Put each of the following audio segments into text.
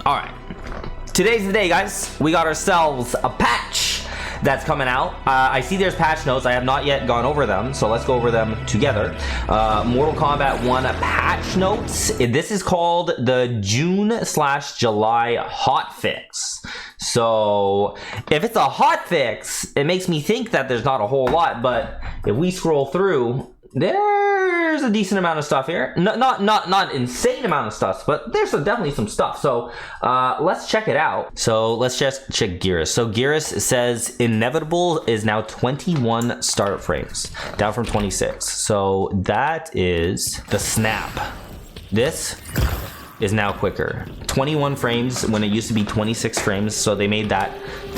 All right, today's the day, guys. We got ourselves a patch that's coming out. I see there's patch notes. I have not yet gone over them, so let's go over them together. Mortal Kombat 1 patch notes. This is called the June/July hotfix. So if it's a hotfix, it makes me think that there's not a whole lot, but if we scroll through, there's a decent amount of stuff here. Not insane amount of stuff, but there's definitely some stuff. So let's check it out. So let's just check Geras. So Geras says inevitable is now 21 start frames, down from 26. So that is the snap. This is now quicker. 21 frames when it used to be 26 frames. So they made that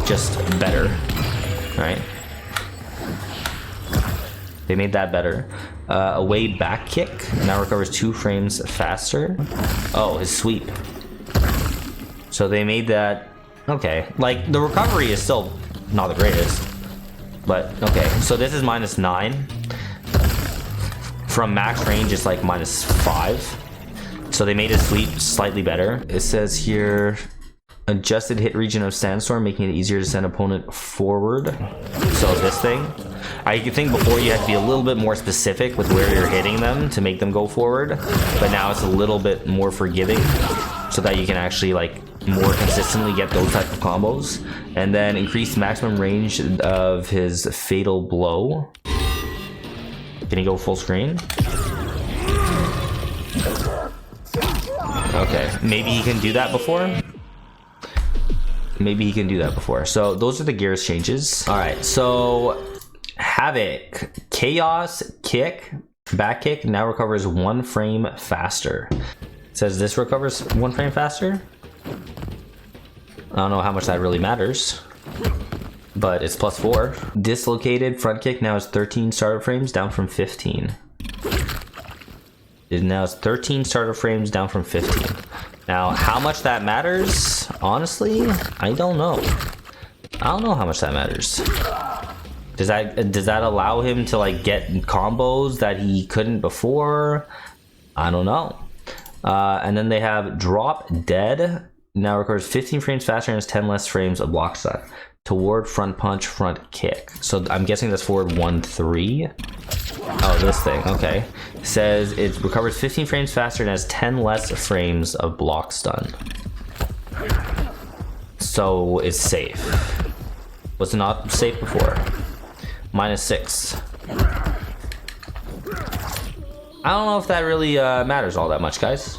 just better, right? They made that better. Away back kick now recovers 2 frames faster. Oh, his sweep. So they made that okay. Like the recovery is still not the greatest, but okay. So this is -9. From max range, it's like -5. So they made his sweep slightly better. It says here, adjusted hit region of Sandstorm, making it easier to send opponent forward. So this thing, I think before you had to be a little bit more specific with where you're hitting them to make them go forward, but now it's a little bit more forgiving so that you can actually like more consistently get those type of combos. And then increase maximum range of his fatal blow. Can he go full screen? Okay, maybe he can do that before. Maybe he can do that before. So those are the Geras changes. All right, so Havik, chaos kick, back kick now recovers 1 frame faster. It says this recovers 1 frame faster. I don't know how much that really matters, but it's +4. Dislocated front kick now is 13 starter frames, down from 15. It now is 13 starter frames, down from 15. Now, how much that matters, honestly, I don't know. I don't know how much that matters. Does that allow him to like get combos that he couldn't before? I don't know. And then they have drop dead. Now records 15 frames faster and has 10 less frames of block stun. Toward front punch, front kick. So I'm guessing that's forward 1-3. Oh, this thing, okay. Says it recovers 15 frames faster and has 10 less frames of block stun. So it's safe. Was it not safe before? -6. I don't know if that really matters all that much, guys,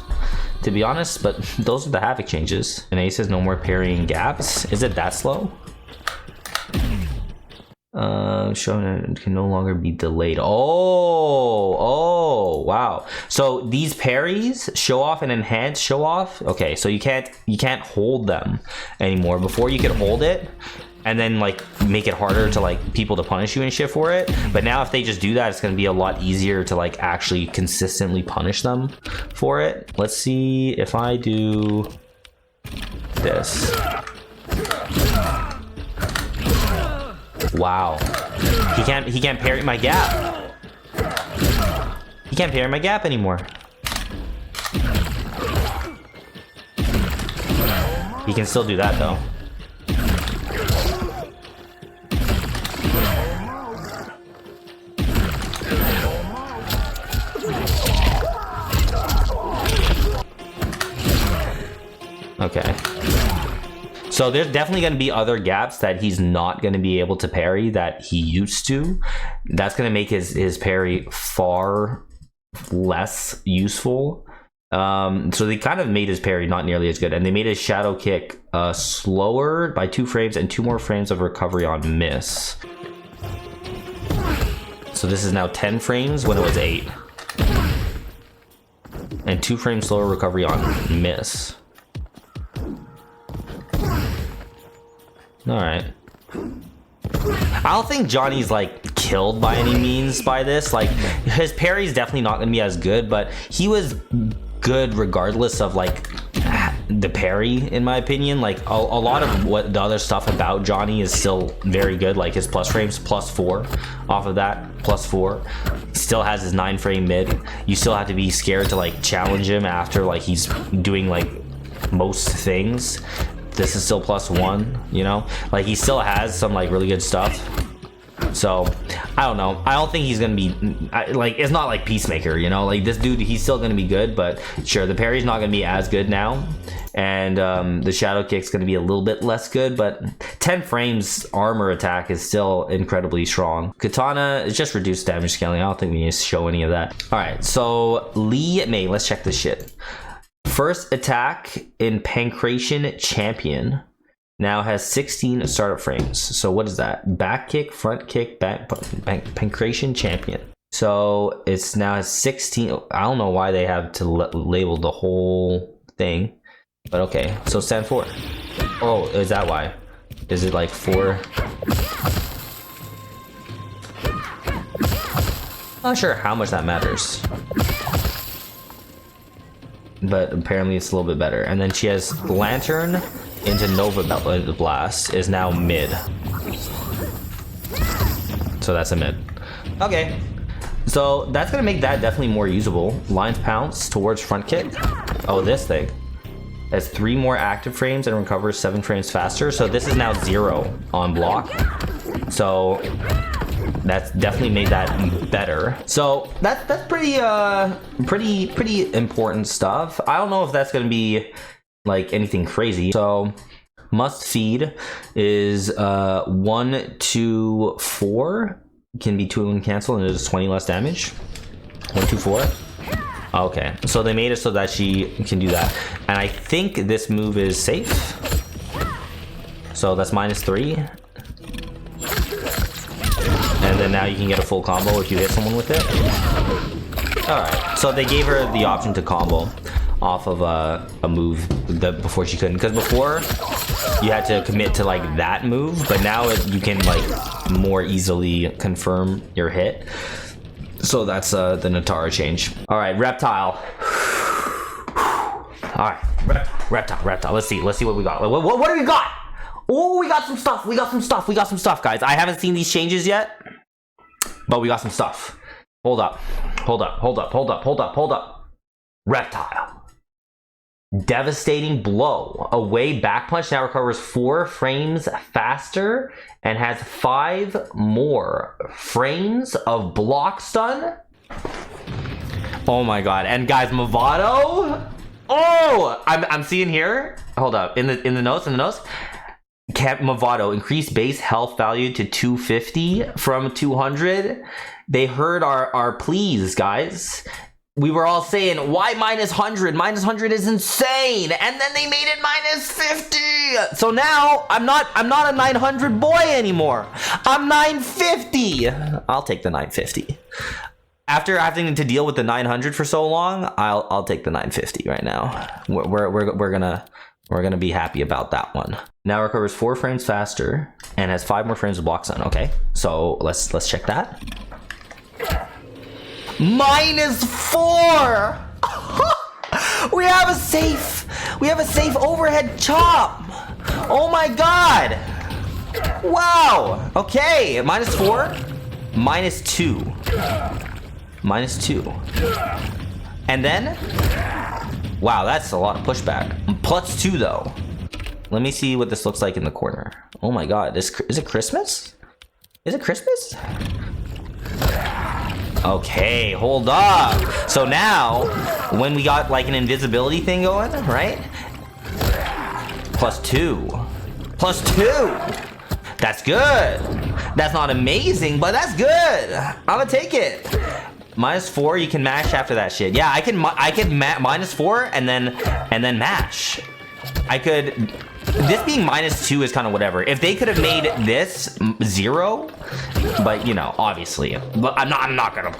to be honest, but those are the Havik changes. And he says no more parrying gaps. Is it that slow? Showing it can no longer be delayed. Oh, wow. So these parries, show off and enhance show off. Okay, so you can't hold them anymore. Before you could hold it and then like make it harder to like people to punish you and shit for it. But now if they just do that, it's gonna be a lot easier to like actually consistently punish them for it. Let's see if I do this. Wow, he can't parry my gap. He can't parry my gap anymore. He can still do that though. Okay. So there's definitely going to be other gaps that he's not going to be able to parry that he used to. That's going to make his parry far less useful. So they kind of made his parry not nearly as good, and they made his shadow kick slower by 2 frames and 2 more frames of recovery on miss. So this is now 10 frames when it was 8, and 2 frames slower recovery on miss. All right. I don't think Johnny's like killed by any means by this. Like his parry's definitely not gonna be as good, but he was good regardless of like the parry, in my opinion. Like a lot of what the other stuff about Johnny is still very good. Like his plus frames, +4 off of that, +4. Still has his 9 frame mid. You still have to be scared to like challenge him after like he's doing like most things, this is still +1, you know? Like, he still has some like really good stuff. So I don't know. I don't think he's gonna be like, it's not like Peacemaker, you know? Like, this dude, he's still gonna be good, but sure, the parry's not gonna be as good now, and the shadow kick's gonna be a little bit less good, but 10 frames armor attack is still incredibly strong. Kitana is just reduced damage scaling. I don't think we need to show any of that. All right, so Li Mei, let's check this shit. First attack in Pancration Champion. Now has 16 startup frames. So what is that? Back kick, front kick, back Pancration Champion. So it's now has 16. I don't know why they have to label the whole thing, but okay. So stand 4. Oh, is that why? Is it like 4? Not sure how much that matters, but apparently it's a little bit better. And then she has Lantern into Nova Blast is now mid. So that's a mid. Okay. So that's gonna make that definitely more usable. Lines Pounce towards front kick. Oh, this thing has 3 more active frames and recovers 7 frames faster. So this is now 0 on block. So that's definitely made that better. So that's pretty important stuff. I don't know if that's gonna be like anything crazy. So must feed is 1 2 4, can be 2 and cancel, and it does 20 less damage. 1 2 4. Okay, so they made it so that she can do that, and I think this move is safe. So that's -3, and then now you can get a full combo if you hit someone with it. All right, so they gave her the option to combo off of a move that before she couldn't, because before you had to commit to like that move, but now you can like more easily confirm your hit. So that's the Nitara change. All right, Reptile. All right, Reptile. Let's see what we got. What do we got? Oh, we got some stuff. We got some stuff, guys. I haven't seen these changes yet, but we got some stuff. Hold up. Reptile. Devastating Blow. Away back punch now recovers 4 frames faster and has 5 more frames of block stun. Oh my god. And guys, Mavado. Oh, I'm seeing here. Hold up. In the notes. Mavado increased base health value to 250 from 200. They heard our pleas, guys. We were all saying, why -100? -100 is insane. And then they made it -50. So now I'm not a 900 boy anymore. I'm 950. I'll take the 950. After having to deal with the 900 for so long, I'll take the 950 right now. We're gonna be happy about that one. Now recovers 4 frames faster and has 5 more frames of block stun. Okay, so let's check that. -4. We have a safe overhead chop. Oh my god. Wow. Okay, -4, -2, -2, and then wow, that's a lot of pushback. +2 though. Let me see what this looks like in the corner. Oh my god, is it Christmas? Is it Christmas? Okay, hold up. So now, when we got like an invisibility thing going, right? +2. +2. That's good. That's not amazing, but that's good. I'm gonna take it. -4, you can mash after that shit. Yeah, I can -4 and then mash. I could. This being -2 is kind of whatever. If they could have made this 0, but you know, obviously, but I'm not gonna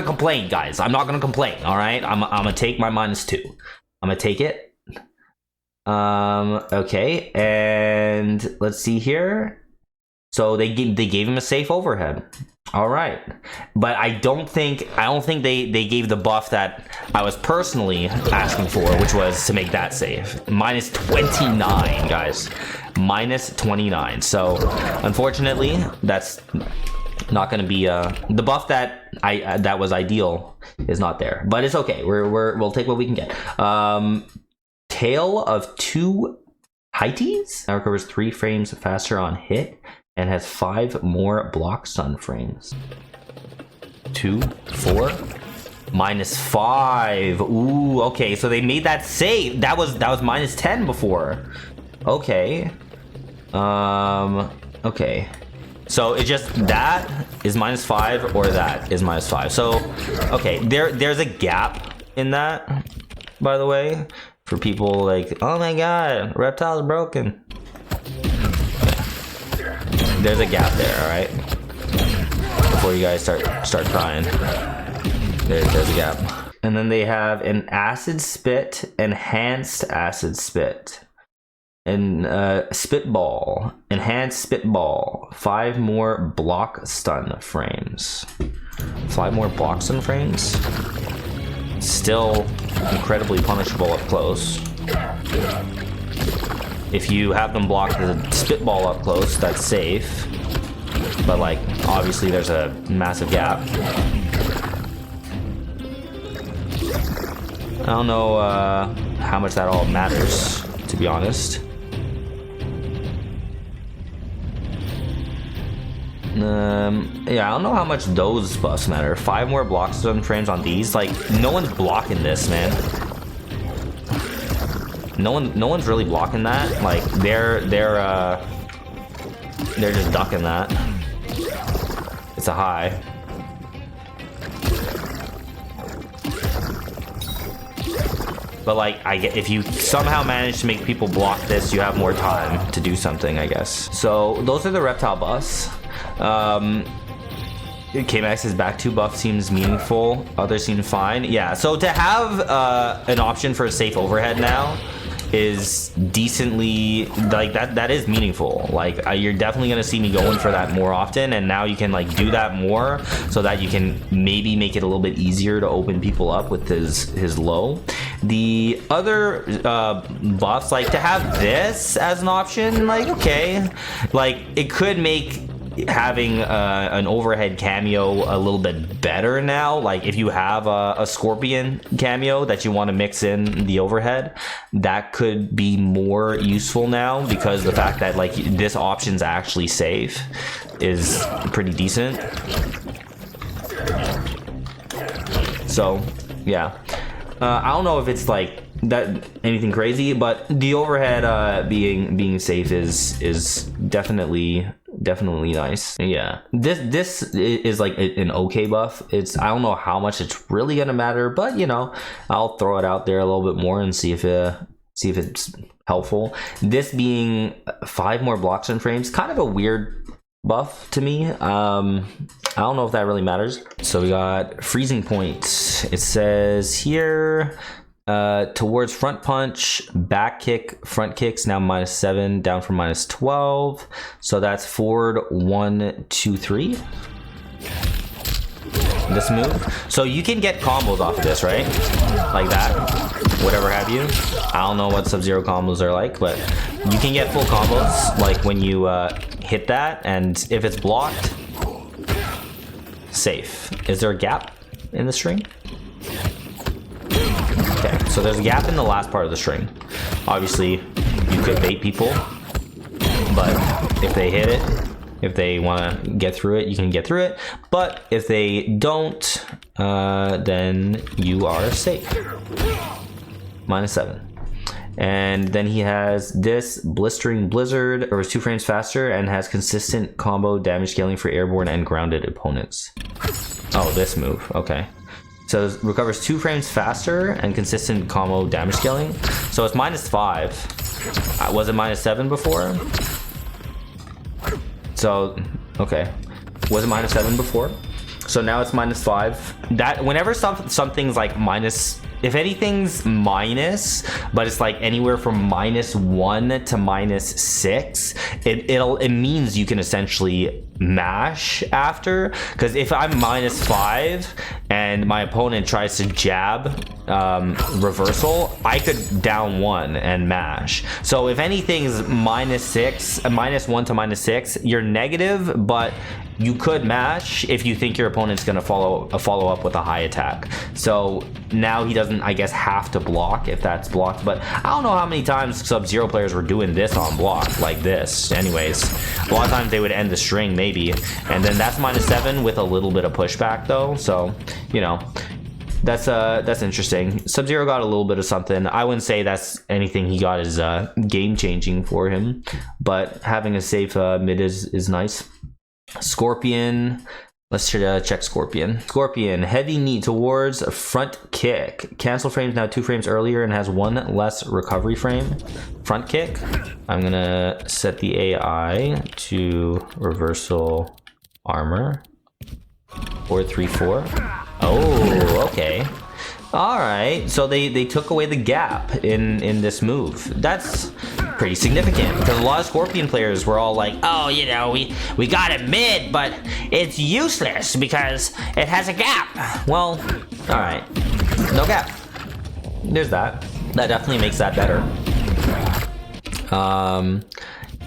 complain, guys. I'm not gonna complain. All right, I'm gonna take my -2. I'm gonna take it. Okay, and let's see here. So they gave him a safe overhead. All right, but I don't think they gave the buff that I was personally asking for, which was to make that safe. -29, guys, -29. So unfortunately, that's not going to be the buff that that was ideal is not there. But it's okay. We'll take what we can get. Tale of Two Heighties. Now recovers 3 frames faster on hit and has 5 more block stun frames. 2, 4, -5. Ooh, okay, so they made that safe. That was -10 before. Okay. Okay. So it just, that is -5 or that is -5. So, okay, there's a gap in that, by the way, for people like, oh my god, Reptile's broken. There's a gap there, all right? Before you guys start crying, there's a gap. And then they have an acid spit, enhanced acid spit, and spitball, enhanced spitball, 5 more block stun frames. 5 more block stun frames. Still incredibly punishable up close. If you have them block the spitball up close, that's safe. But like, obviously there's a massive gap. I don't know how much that all matters, to be honest. Yeah, I don't know how much those buffs matter. 5 more block stun frames on these. Like, no one's blocking this, man. No one's really blocking that. Like, they're just ducking that. It's a high. But like, if you somehow manage to make people block this, you have more time to do something, I guess. So those are the Reptile buffs. K-Max's back 2 buff seems meaningful. Others seem fine. Yeah, so to have an option for a safe overhead now is decently, like, that is meaningful. Like, you're definitely gonna see me going for that more often, and now you can like do that more so that you can maybe make it a little bit easier to open people up with his low. The other buffs, like to have this as an option, like, okay, like it could make having an overhead cameo a little bit better now. Like if you have a scorpion cameo that you want to mix in the overhead, that could be more useful now, because the fact that like this option's actually safe is pretty decent. So yeah, I don't know if it's like that anything crazy, but the overhead being safe is definitely nice. Yeah, this is like an okay buff. I don't know how much it's really gonna matter, but you know, I'll throw it out there a little bit more and see if it's helpful. This being 5 more blocks and frames, kind of a weird buff to me. I don't know if that really matters. So we got freezing point. It says here, towards front punch, back kick, front kicks now -7, down from -12. So that's forward 1, 2, 3. This move. So you can get combos off of this, right? Like that, whatever have you. I don't know what Sub-Zero combos are like, but you can get full combos like when you hit that, and if it's blocked, safe. Is there a gap in the string? Okay, so there's a gap in the last part of the string. Obviously, you could bait people, but if they hit it, if they want to get through it, you can get through it. But if they don't, then you are safe. -7. And then he has this Blistering Blizzard, or is 2 frames faster, and has consistent combo damage scaling for airborne and grounded opponents. Oh, this move, okay. So it recovers 2 frames faster and consistent combo damage scaling. So it's -5. Was it -7 before? So, okay. Was it -7 before? So now it's -5. That whenever something's like minus, if anything's minus, but it's like anywhere from -1 to -6, it means you can essentially mash after. Because if I'm -5 and my opponent tries to jab reversal, I could down 1 and mash. So if anything's -1 to -6, you're negative, but you could mash if you think your opponent's gonna follow up with a high attack. So now he doesn't, I guess, have to block if that's blocked. But I don't know how many times Sub-Zero players were doing this on block, like this. Anyways, a lot of times they would end the string maybe, and then that's -7 with a little bit of pushback though. So you know, that's interesting. Sub-Zero got a little bit of something. I wouldn't say that's anything he got is game changing for him, but having a safe mid is nice. Scorpion, let's check Scorpion. Scorpion, heavy knee towards front kick. Cancel frames now 2 frames earlier and has 1 less recovery frame. Front kick. I'm gonna set the AI to reversal armor. 4-3-4. Oh, okay. All right, so they took away the gap in this move. That's pretty significant because a lot of Scorpion players were all like, oh, you know, we got it mid, but it's useless because it has a gap. Well, all right, no gap. There's that. That definitely makes that better.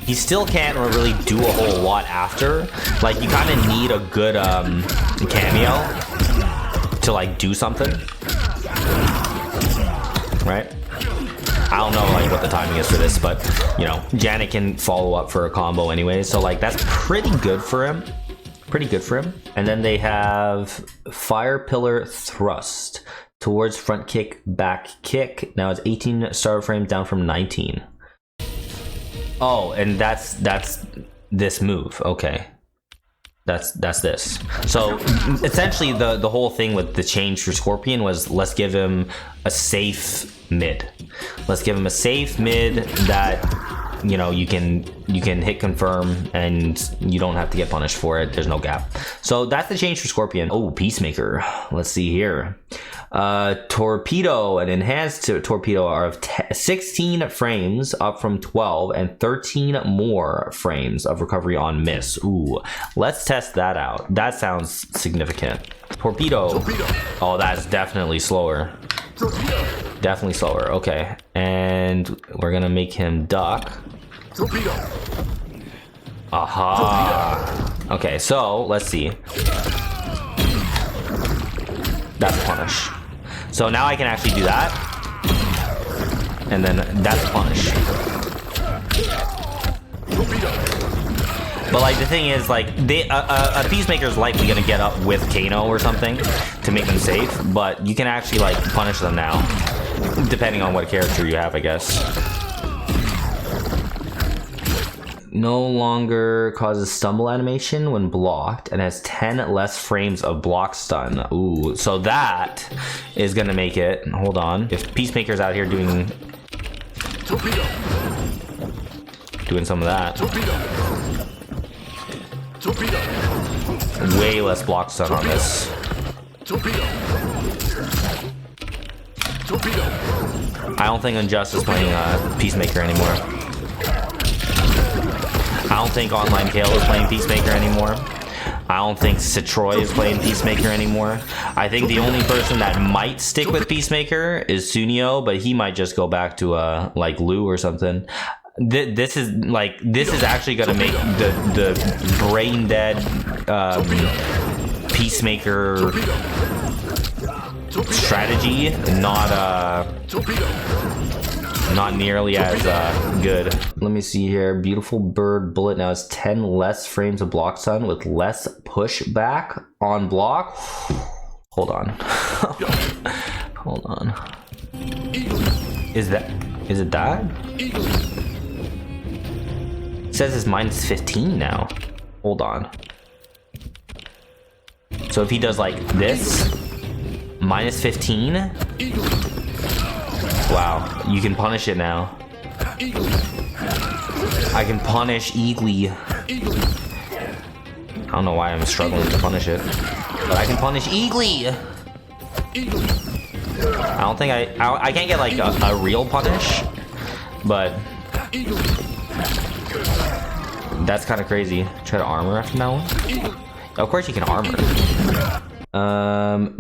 He still can't really do a whole lot after. Like, you kind of need a good cameo to like do something, right? I don't know like what the timing is for this, but you know, Janet can follow up for a combo anyway, so like that's pretty good for him. And then they have Fire Pillar Thrust towards front kick, back kick. Now it's 18 star frames down from 19. Oh, and that's this move. Okay. That's this. So essentially the whole thing with the change for Scorpion was, let's give him a safe mid. Let's give him a safe mid that, you know, you can hit confirm and you don't have to get punished for it. There's no gap. So that's the change for Scorpion. Oh, Peacemaker. Let's see here. Torpedo, an enhanced torpedo are of 16 frames up from 12 and 13 more frames of recovery on miss. Ooh, let's test that out. That sounds significant. Torpedo. Oh, that's definitely slower. Definitely slower. Okay, and we're gonna make him duck. Aha. Okay, so let's see. That's a punish. So now I can actually do that, and then that's a punish. But like the thing is, like a Peacemaker is likely gonna get up with Kano or something to make them safe, but you can actually like punish them now, depending on what character you have, I guess. No longer causes stumble animation when blocked and has 10 less frames of block stun. Ooh, so that is gonna make it. Hold on. If Peacemaker's out here doing some of that. Way less block stun on this. I don't think Unjust is playing Peacemaker anymore. I don't think Online Kale is playing Peacemaker anymore. I don't think Citroy is playing Peacemaker anymore. I think the only person that might stick with Peacemaker is Sunio, but he might just go back to like Lou or something. This is actually gonna make the brain dead Peacemaker strategy not nearly as good. Let me see here. Beautiful Bird Bullet now has 10 less frames of block stun with less pushback on block. Hold on. Hold on. Is it that? It says it's -15 now. Hold on. So if he does like this, -15. Wow, you can punish it now. I can punish Eagly. I don't know why I'm struggling to punish it, but I can punish Eagly. I don't think I can't get like a real punish, but that's kind of crazy. Try to armor after that one. Of course you can armor.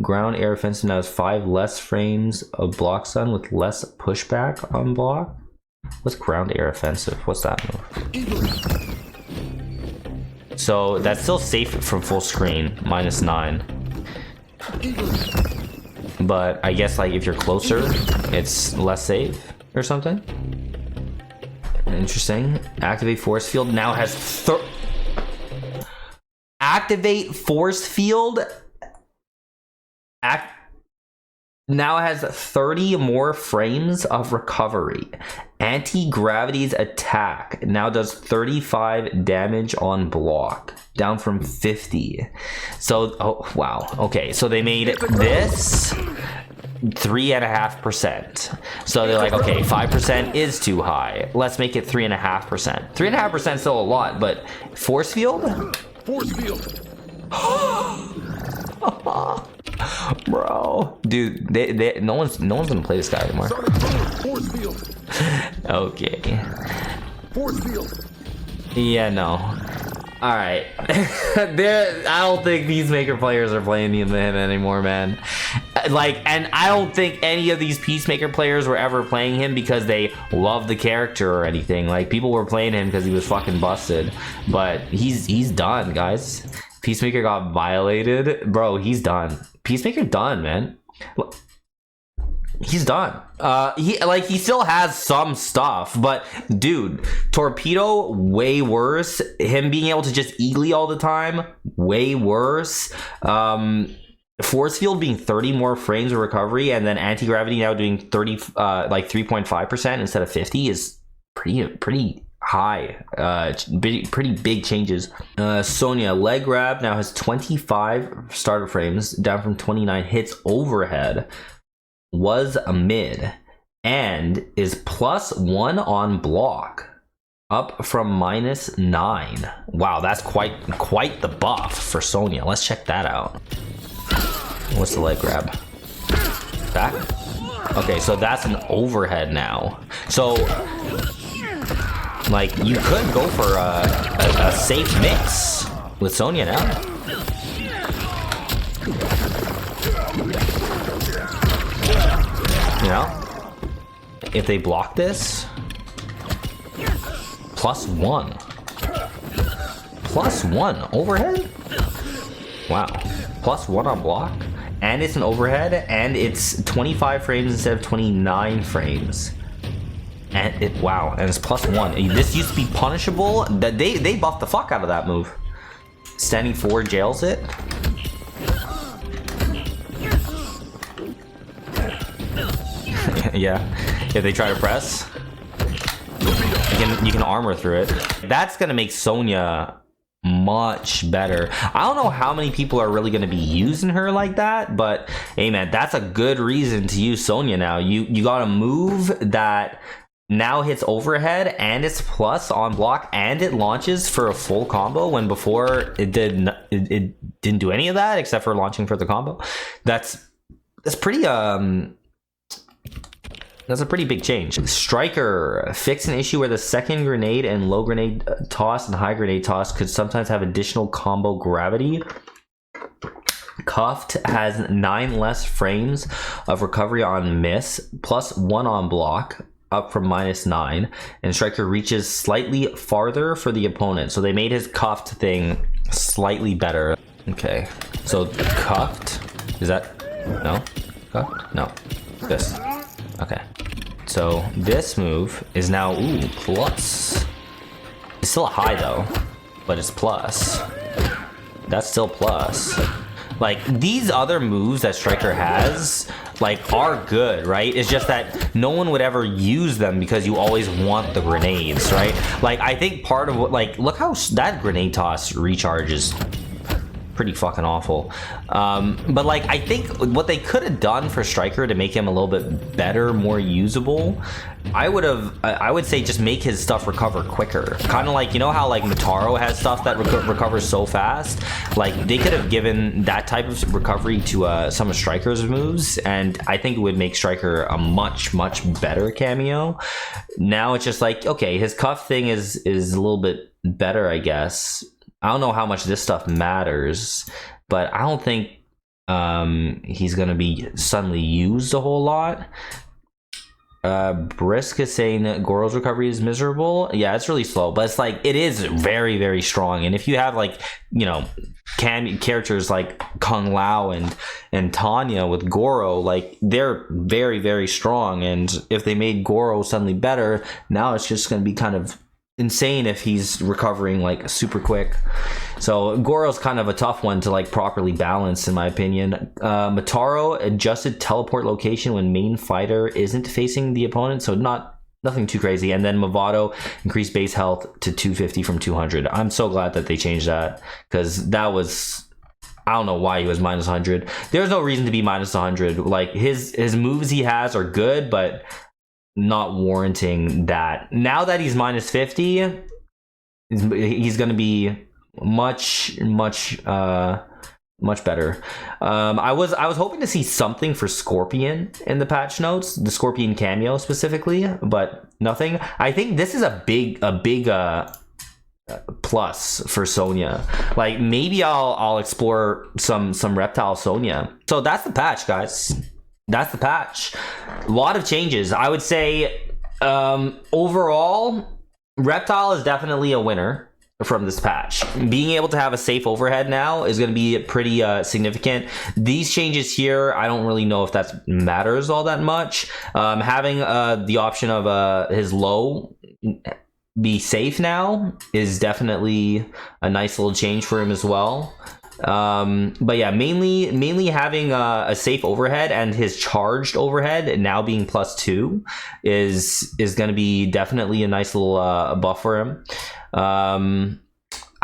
Ground air offensive now has 5 less frames of block stun with less pushback on block. What's ground air offensive? What's that move? So that's still safe from full screen, -9. But I guess like if you're closer, it's less safe or something. Interesting. Activate force field now has activate force field. Now has 30 more frames of recovery. Anti-gravity's attack now does 35 damage on block, down from 50. So, oh wow, okay, so they made this 3.5%. So they're like, okay, 5% is too high. Let's make it 3.5%. 3.5% is still a lot, but force field? Force field. Bro, dude, no one's gonna play this guy anymore. Force field. Okay. Force field. Yeah, no. All right. I don't think Peacemaker players are playing him anymore, man. Like, and I don't think any of these Peacemaker players were ever playing him because they love the character or anything. Like, people were playing him because he was fucking busted. But he's done, guys. Peacemaker got violated, bro. He's done. Peacemaker done, man. He's done. He still has some stuff, but dude, Torpedo way worse. Him being able to just eagly all the time, way worse. Force field being 30 more frames of recovery, and then anti-gravity now doing 3.5% instead of 50 is pretty high. Pretty big changes. Sonya leg grab now has 25 starter frames, down from 29. Hits overhead, was a mid, and is +1 on block, up from -9. Wow, that's quite the buff for Sonya. Let's check that out. What's the leg grab? Back? Okay, so that's an overhead now. So like, you could go for a safe mix with Sonya now. You know, if they block this, +1 overhead. Wow, +1 on block, and it's an overhead, and it's 25 frames instead of 29 frames. And it, wow, and it's +1. This used to be punishable. That they buffed the fuck out of that move. Standing forward jails it. Yeah, if they try to press, you can armor through it. That's gonna make Sonya much better. I don't know how many people are really gonna be using her like that, but hey man, that's a good reason to use Sonya now. You got a move that now hits overhead, and it's plus on block, and it launches for a full combo when before it didn't do any of that except for launching for the combo. That's pretty that's a pretty big change. Stryker fixed an issue where the second grenade and low grenade toss and high grenade toss could sometimes have additional combo gravity. Cuffed has 9 less frames of recovery on miss, +1 on block, up from -9, and Stryker reaches slightly farther for the opponent. So they made his cuffed thing slightly better. Okay, so cuffed, is that, no? Cuffed? No, this. Okay, so this move is now, ooh, plus. It's still a high though, but it's plus. That's still plus. Like, these other moves that Stryker has, like, are good, right? It's just that no one would ever use them because you always want the grenades, right? Like, I think part of what, like, look how that grenade toss recharge is pretty fucking awful. But like, I think what they could have done for Stryker to make him a little bit better, more usable, I would say just make his stuff recover quicker. Kind of like, you know how like Motaro has stuff that recovers so fast? Like, they could have given that type of recovery to some of Stryker's moves, and I think it would make Stryker a much better cameo. Now it's just like, okay, his cuff thing is a little bit better, I guess. I don't know how much this stuff matters, but I don't think he's gonna be suddenly used a whole lot. Brisk is saying that Goro's recovery is miserable. Yeah, it's really slow, but it's like it is very, very strong. And if you have like, you know, characters like Kung Lao and Tanya with Goro, like they're very, very strong. And if they made Goro suddenly better, now it's just going to be kind of insane if he's recovering like super quick. So Goro's kind of a tough one to like properly balance, in my opinion. Motaro adjusted teleport location when main fighter isn't facing the opponent, so nothing too crazy. And then Mavado increased base health to 250 from 200. I'm so glad that they changed that, because that was, I don't know why he was minus 100. There's no reason to be minus 100. Like his moves he has are good, but not warranting that. Now that he's minus 50, he's going to be much better. I was hoping to see something for Scorpion in the patch notes, the Scorpion cameo specifically, but nothing. I think this is a big plus for Sonya. Like maybe I'll explore some Reptile Sonya. So that's the patch, guys. That's the patch. A lot of changes. I would say overall, Reptile is definitely a winner from this patch. Being able to have a safe overhead now is going to be pretty significant. These changes here, I don't really know if that matters all that much. Having the option of his low be safe now is definitely a nice little change for him as well. But yeah, mainly having a safe overhead and his charged overhead now being +2 is going to be definitely a nice little buff for him.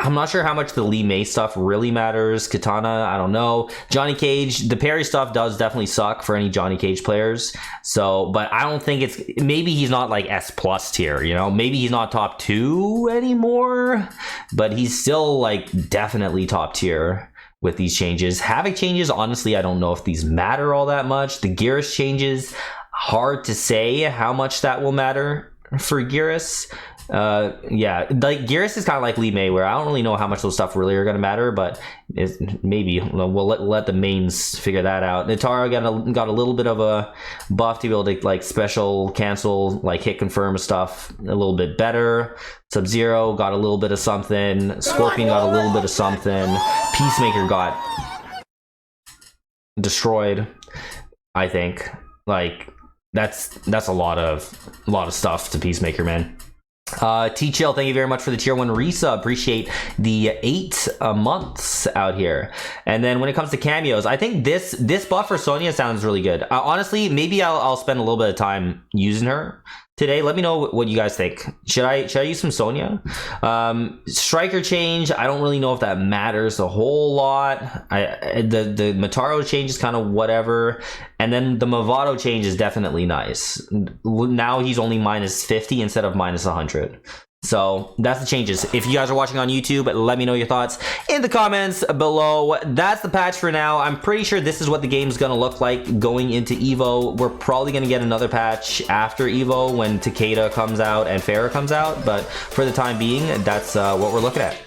I'm not sure how much the Li Mei stuff really matters. Kitana, I don't know. Johnny Cage, the parry stuff does definitely suck for any Johnny Cage players. So, but I don't think it's, maybe he's not like S+ tier, you know? Maybe he's not top 2 anymore, but he's still like definitely top tier with these changes. Havik changes, honestly, I don't know if these matter all that much. The Geras changes, hard to say how much that will matter for Geras. Yeah, like Geras is kind of like Li Mei, where I don't really know how much those stuff really are going to matter, but maybe we'll let the mains figure that out. Nitara got a little bit of a buff to be able to like special cancel, like hit confirm stuff a little bit better. Sub-Zero got a little bit of something. Scorpion got a little bit of something. Peacemaker got destroyed, I think. Like that's a lot of stuff to Peacemaker, man. T-Chill, thank you very much for the tier 1 resub. Appreciate the 8 months out here. And then when it comes to cameos, I think this buff for Sonya sounds really good. Honestly, maybe I'll spend a little bit of time using her today. Let me know what you guys think. Should I use some Sonya? Stryker change, I don't really know if that matters a whole lot. The Motaro change is kind of whatever. And then the Mavado change is definitely nice. Now he's only minus 50 instead of minus 100. So that's the changes. If you guys are watching on YouTube, let me know your thoughts in the comments below. That's the patch for now. I'm pretty sure this is what the game's gonna look like going into Evo. We're probably gonna get another patch after Evo when Takeda comes out and Farah comes out, but for the time being, that's what we're looking at.